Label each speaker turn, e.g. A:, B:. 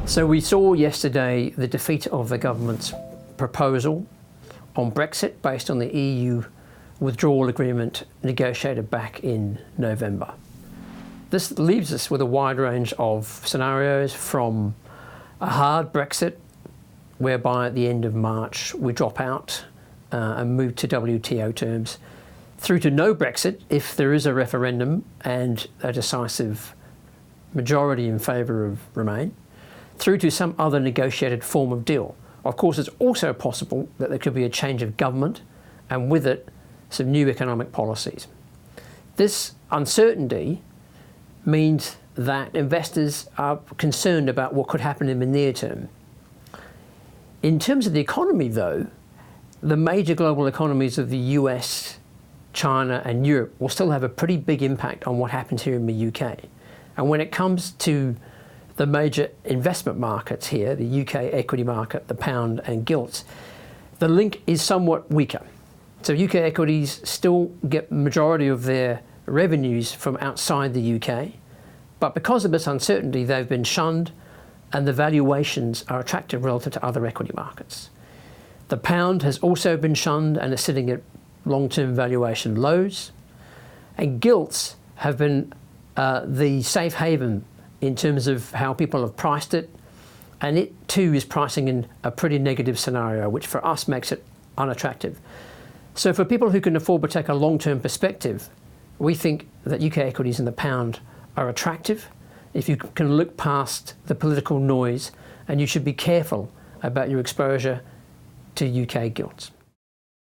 A: So we saw yesterday the defeat of the government's proposal on Brexit based on the EU withdrawal agreement negotiated back in November. This leaves us with a wide range of scenarios, from a hard Brexit, whereby at the end of March we drop out and move to WTO terms, through to no Brexit if there is a referendum and a decisive majority in favour of Remain, through to some other negotiated form of deal. Of course, it's also possible that there could be a change of government and with it some new economic policies. This uncertainty means that investors are concerned about what could happen in the near term. In terms of the economy, though, the major global economies of the US, China and Europe will still have a pretty big impact on what happens here in the UK. And when it comes to the major investment markets here, the UK equity market, the pound and gilts, the link is somewhat weaker. So UK equities still get the majority of their revenues from outside the UK, but because of this uncertainty, they've been shunned and the valuations are attractive relative to other equity markets. The pound has also been shunned and is sitting at long-term valuation lows, and gilts have been the safe haven in terms of how people have priced it, and it too is pricing in a pretty negative scenario, which for us makes it unattractive. So for people who can afford to take a long-term perspective, we think that UK equities and the pound are attractive if you can look past the political noise, and you should be careful about your exposure to UK gilts.